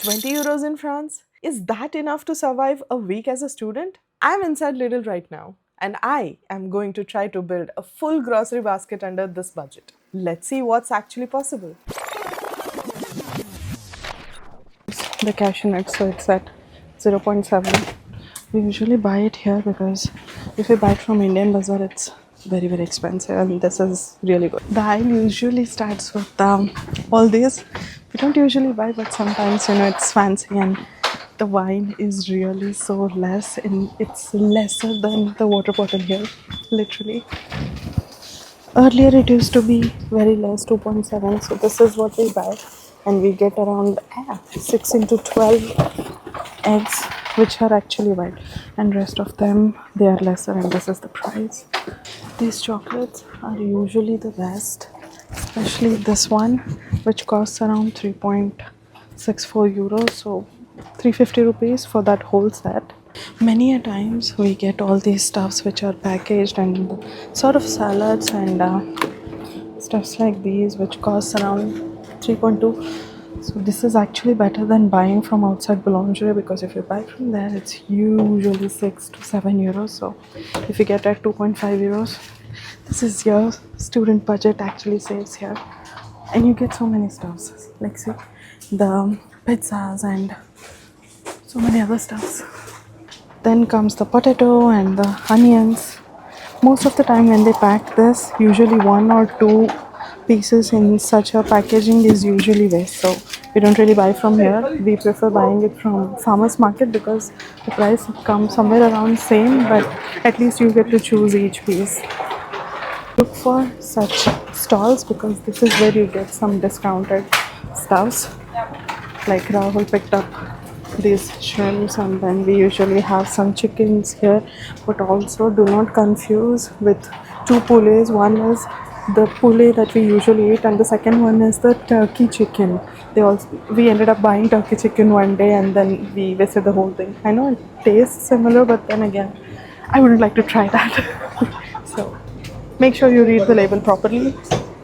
20 euros in France? Is that enough to survive a week as a student? I'm inside Lidl right now, and I am going to try to build a full grocery basket under this budget. Let's see what's actually possible. The cashew nut, so it's at 0.7. We usually buy it here because if we buy it from Indian Bazaar, it's very expensive, and this is really good. The aisle usually starts with all these. We don't usually buy, but sometimes it's fancy, and the wine is really so less, and it's lesser than the water bottle here, literally. Earlier it used to be very less, 2.7, so this is what we buy, and we get around 6 into 12 eggs, which are actually white, and rest of them they are lesser, and this is the price. These chocolates are usually the best, especially this one, which costs around 3.64 euros, so 350 rupees for that whole set. Many a times we get all these stuffs which are packaged, and sort of salads and stuffs like these, which costs around 3.2. So this is actually better than buying from outside boulangerie, because if you buy from there it's usually 6 to 7 euros. So if you get at 2.5 euros, this is your student budget actually saves here, and you get so many stuffs, like see the pizzas and so many other stuffs. Then comes the potato and the onions. Most of the time when they pack this, usually 1 or 2 pieces in such a packaging is usually waste. So we don't really buy from here. We prefer buying it from farmers market because the price comes somewhere around same, but at least you get to choose each piece. Look for such stalls because this is where you get some discounted stuffs. Like Rahul picked up these shrimps, and then we usually have some chickens here, but also do not confuse with 2 poulets. One is the poulet that we usually eat, and the second one is the turkey chicken. We ended up buying turkey chicken one day, and then we wasted the whole thing. I know it tastes similar, but then again I wouldn't like to try that. So make sure you read the label properly.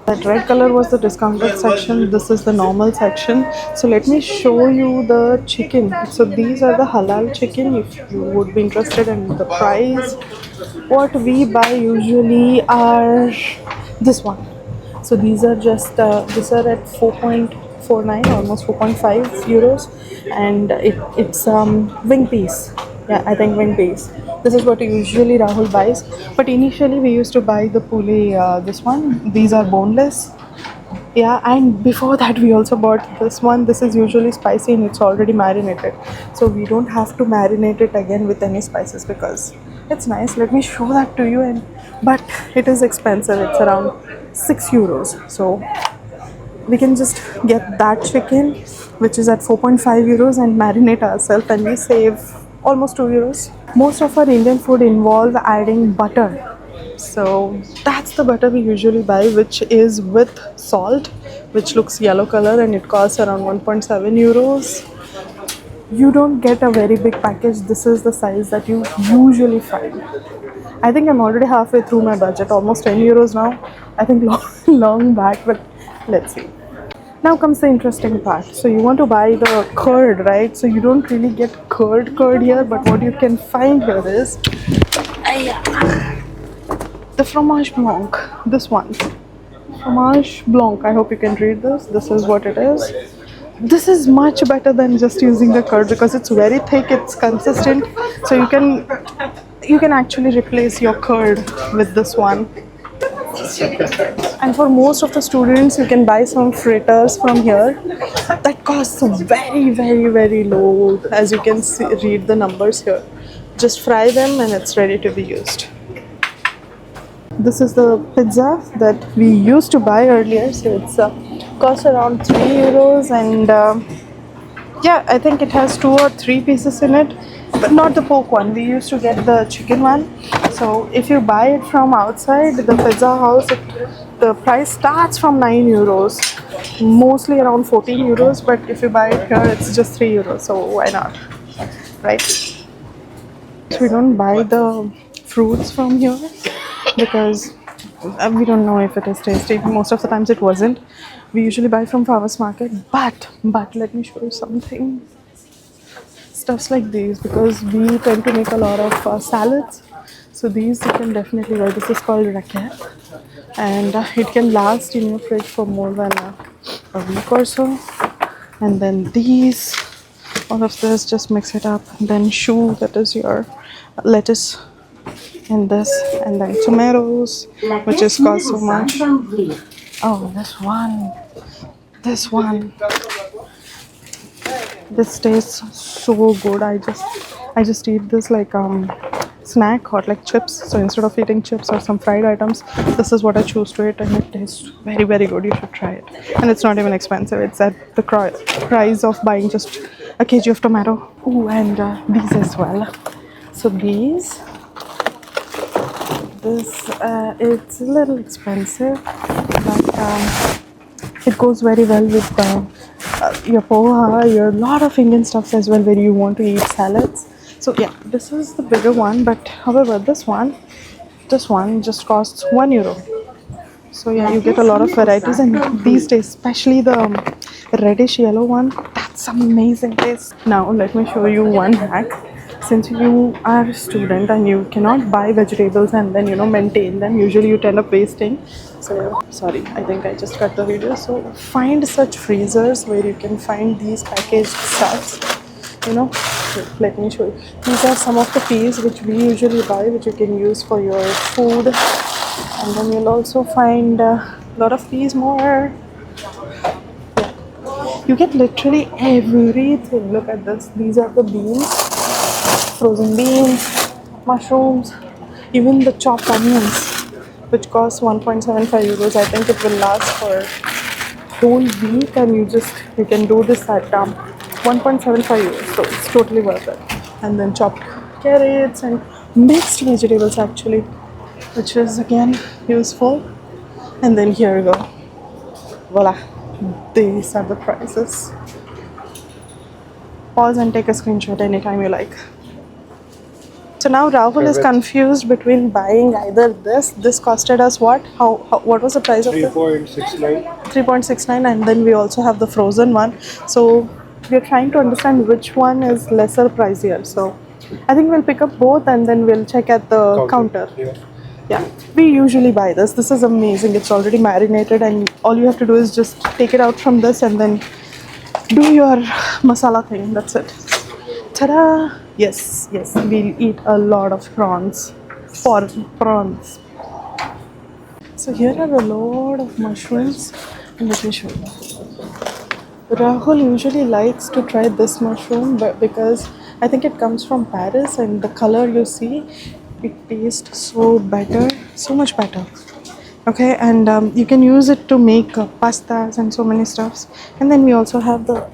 That red color was the discounted section. This is the normal section. So let me show you the chicken. So these are the halal chicken if you would be interested in the price. What we buy usually are this one. So these are just these are at 4.49, almost 4.5 euros, and it's wing piece. Yeah, I think wing piece. This is what usually Rahul buys. But initially we used to buy the poulet, this one. These are boneless. Yeah, and before that we also bought this one. This is usually spicy and it's already marinated. So we don't have to marinate it again with any spices because it's nice. Let me show that to you. But it is expensive. It's around 6 euros. So we can just get that chicken, which is at 4.5 euros, and marinate ourselves, and we save almost 2 euros. Most of our Indian food involve adding butter. So that's the butter we usually buy, which is with salt, which looks yellow color, and it costs around 1.7 euros. You don't get a very big package. This is the size that you usually find. I think I'm already halfway through my budget, almost 10 euros now. I think long back, but let's see. Now comes the interesting part. So you want to buy the curd, right? So you don't really get curd here, but what you can find here is the fromage blanc. This one, fromage blanc. I hope you can read this. This is what it is. This is much better than just using the curd because it's very thick. It's consistent, so you can actually replace your curd with this one. And for most of the students, you can buy some fritters from here that costs very low. As you can see, read the numbers here. Just fry them and it's ready to be used. This is the pizza that we used to buy earlier. So it's cost around 3 euros, and yeah, I think it has 2 or 3 pieces in it, but not the pork one. We used to get the chicken one. So if you buy it from outside the pizza house, the price starts from 9 euros, mostly around 14 euros, but if you buy it here, it's just 3 euros. So why not, right? So we don't buy the fruits from here because We don't know if it is tasty. Most of the times it wasn't. We usually buy from farmers market, but let me show you something. Stuffs like these, because we tend to make a lot of salads. So these you can definitely buy. This is called racket, and it can last in your fridge for more than a week or so. And then these, all of this, just mix it up. And then choux, that is your lettuce, and this, and then tomatoes, which is cost so much. Oh, this one, this tastes so good. I just eat this like snack or like chips. So instead of eating chips or some fried items, this is what I choose to eat, and it tastes very very good. You should try it, and it's not even expensive. It's at the price of buying just a kg of tomato. Oh, and these as well. So these, this it's a little expensive, but it goes very well with your poha, your lot of Indian stuffs as well, where you want to eat salads. So yeah, this is the bigger one, but however, this one just costs €1. So yeah, you get a lot of varieties, and these days, especially the reddish yellow one, that's amazing taste. Now let me show you one hack. Since you are a student and you cannot buy vegetables and then maintain them, usually you end up wasting. So sorry, I think I just cut the video. So find such freezers where you can find these packaged stuffs. Let me show you. These are some of the peas which we usually buy, which you can use for your food. And then you'll also find a lot of peas more. You get literally everything. Look at this. These are the beans, frozen beans, mushrooms, even the chopped onions, which cost €1.75. I think it will last for a whole week, and you can do this at €1.75. So it's totally worth it. And then chopped carrots and mixed vegetables actually, which is again useful. And then here you go. Voila. These are the prices. Pause and take a screenshot anytime you like. So now Rahul is confused between buying either this. This costed us what? What was the price of this? 3.69. 3.69, and then we also have the frozen one. So we are trying to understand which one is lesser pricier. So I think we'll pick up both, and then we'll check at the counter. Yeah, we usually buy this. This is amazing. It's already marinated, and all you have to do is just take it out from this and then do your masala thing. That's it. Ta-da! Yes, we'll eat a lot of prawns. For prawns. So here are a lot of mushrooms. Let me show you. Rahul usually likes to try this mushroom, but because I think it comes from Paris, and the color you see, it tastes so much better. Okay, and you can use it to make pastas and so many stuffs. And then we also have the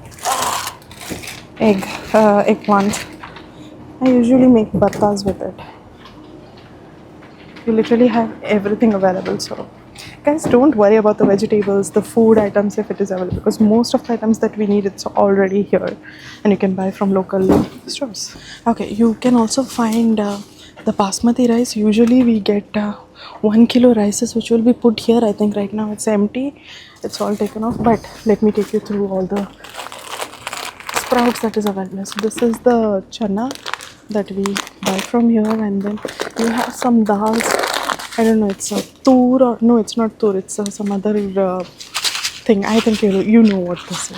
eggplant. I usually make bhattas with it. You literally have everything available. So guys, don't worry about the vegetables, the food items, if it is available, because most of the items that we need, it's already here, and you can buy from local stores. Okay, you can also find the basmati rice. Usually we get 1 kilo rices, which will be put here. I think right now it's empty, it's all taken off, but let me take you through all the sprouts that is available. So this is the chana that we buy from here, and then you have some dals. I don't know, it's a tur, or no, it's not tur, it's some other thing. I think you know what this is.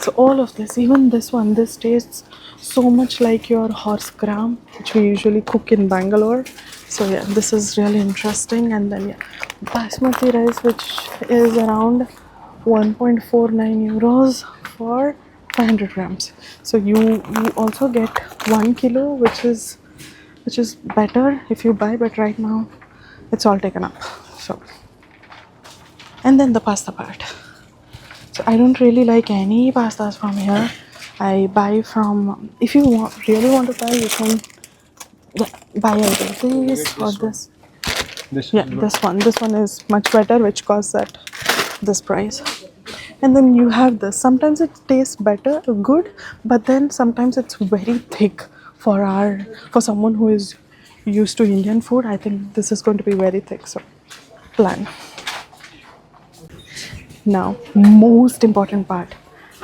So all of this, even this one, this tastes so much like your horse gram, which we usually cook in Bangalore. So yeah, this is really interesting. And then yeah, basmati rice, which is around €1.49 for 500 grams. So you also get 1 kilo, which is better if you buy, but right now it's all taken up. So, and then the pasta part. So I don't really like any pastas from here. I buy from, if you really want to buy, you can buy either this or this. This one is much better, which costs at this price. And then you have this. Sometimes it tastes good, but then sometimes it's very thick for someone who is used to Indian food. I think this is going to be very thick. So plan. Now, most important part,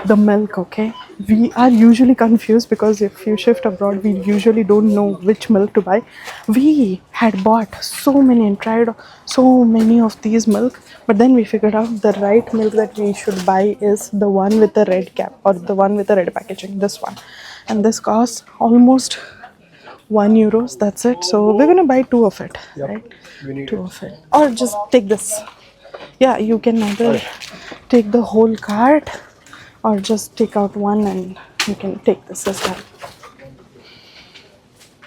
the milk, okay? We are usually confused because if you shift abroad, we usually don't know which milk to buy. We had bought so many and tried so many of these milk, but then we figured out the right milk that we should buy is the one with the red cap or the one with the red packaging, this one. And this costs almost €1. That's it. So we're gonna buy two of it, right? Two of it, or just take this. Yeah, you can either take the whole cart or just take out one and you can take this as well.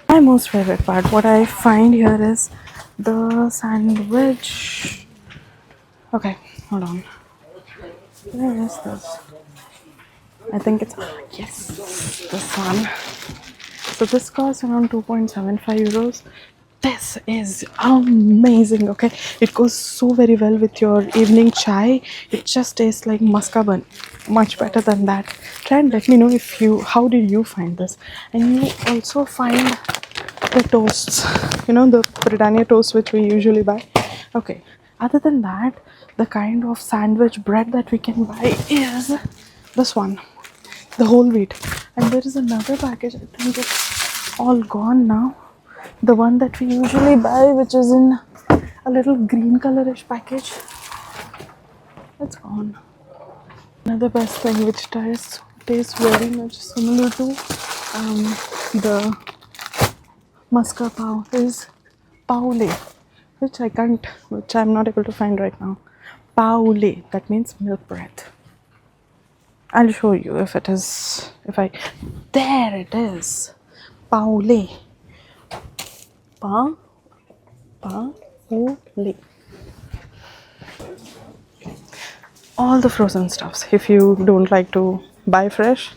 My most favorite part, what I find here is the sandwich. Okay, hold on. Where is this? I think it's, yes, this one. So this costs around €2.75. This is amazing, okay? It goes so very well with your evening chai. It just tastes like mascarpone, much better than that. Try and let me know if you, how did you find this? And you also find the toasts, the Britannia toast which we usually buy. Okay, other than that, the kind of sandwich bread that we can buy is this one, the whole wheat. And there is another package, I think it's all gone now, the one that we usually buy, which is in a little green colorish package, it's gone. Another best thing which tastes very much similar to the mascarpone is paule, which I'm not able to find right now. Paule, that means milk bread. I'll show you if it is, there it is. Paule. Paule. All the frozen stuffs. If you don't like to buy fresh,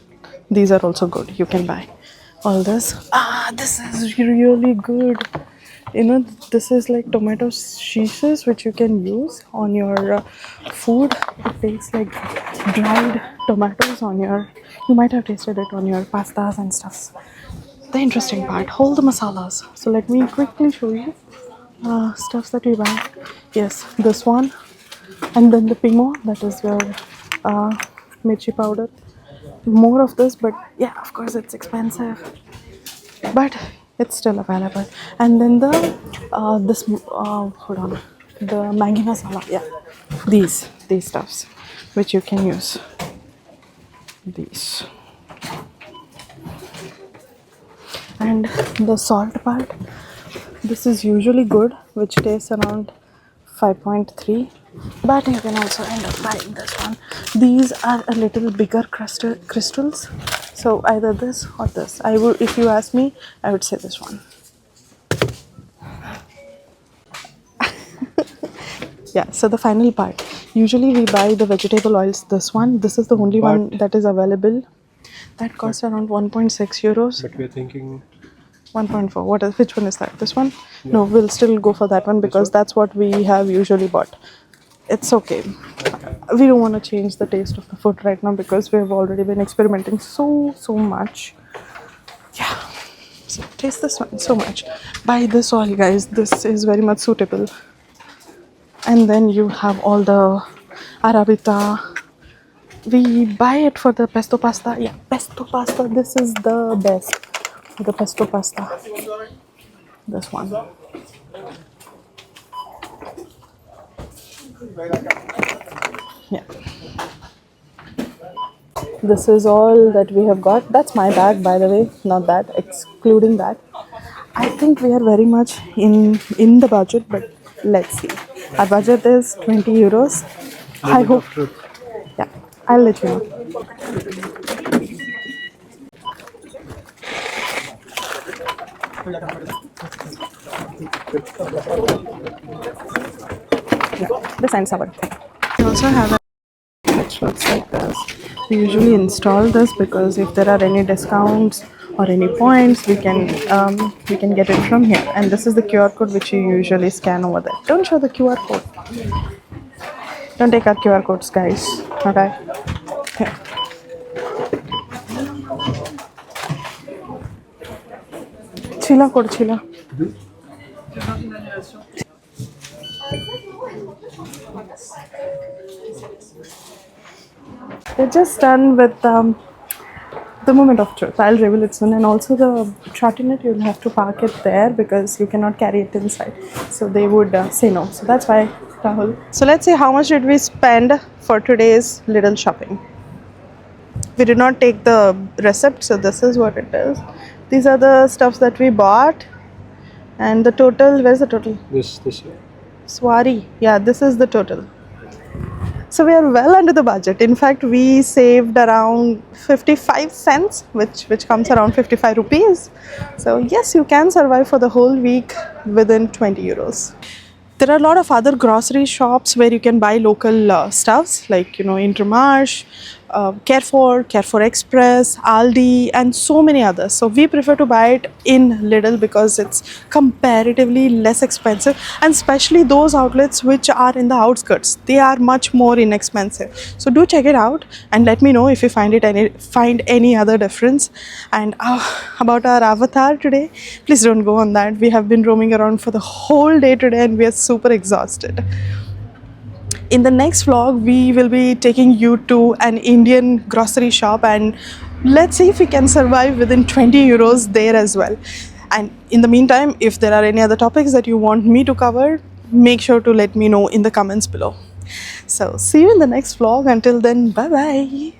these are also good. You can buy all this. This is really good. This is like tomato slices which you can use on your food. It tastes like dried tomatoes on your, you might have tasted it on your pastas and stuff. The interesting part, hold the masalas. So let me quickly show you stuffs that we buy. Yes, this one, and then the pimo, that is your mirchi powder. More of this, but yeah, of course it's expensive, but it's still available. And then the hold on, the Maggi masala. Yeah, these stuffs which you can use. These. And the salt part, this is usually good, which tastes around 5.3, but you can also end up buying this one. These are a little bigger crystals, so either this or this. If you ask me, I would say this one. Yeah, so the final part, usually we buy the vegetable oils. This is the only one that is available. That costs around €1.6. But we're thinking 1.4. Which one is that? This one? Yeah. No, we'll still go for that one because that's what we have usually bought. It's okay. We don't want to change the taste of the food right now because we've already been experimenting so much. Yeah. So taste this one so much. Buy this oil, guys. This is very much suitable. And then you have all the arrabbiata. We buy it for the pesto pasta. Yeah, pesto pasta. This is the best. The pesto pasta. This one. Yeah. This is all that we have got. That's my bag, by the way. Not that. Excluding that. I think we are very much in the budget, but let's see. Our budget is €20. I hope. Yeah, I'll let you know. This ends our thing. We also have a which looks like this. We usually install this because if there are any discounts or any points, we can get it from here. And this is the QR code which you usually scan over there. Don't show the QR code. Don't take our QR codes, guys. Okay. Here. Chila code chila. We're just done with the moment of truth. I'll reveal it soon. And also the trottinette, you'll have to park it there because you cannot carry it inside. So they would say no. So that's why, Rahul. So let's see how much did we spend for today's little shopping. We did not take the receipt, so this is what it is. These are the stuffs that we bought. And the total, where's the total? This year. Swari. Yeah, this is the total. So we are well under the budget. In fact, we saved around 55 cents, which comes around 55 rupees. So yes, you can survive for the whole week within 20 euros. There are a lot of other grocery shops where you can buy local stuffs like Intermarché, Carrefour Express, Aldi, and so many others. So we prefer to buy it in Lidl because it's comparatively less expensive, and especially those outlets which are in the outskirts, they are much more inexpensive. So do check it out and let me know if you find any other difference. And about our avatar today, please don't go on that. We have been roaming around for the whole day today and we are super exhausted. In the next vlog, we will be taking you to an Indian grocery shop and let's see if we can survive within 20 euros there as well. And in the meantime, if there are any other topics that you want me to cover, make sure to let me know in the comments below. So see you in the next vlog. Until then, bye bye.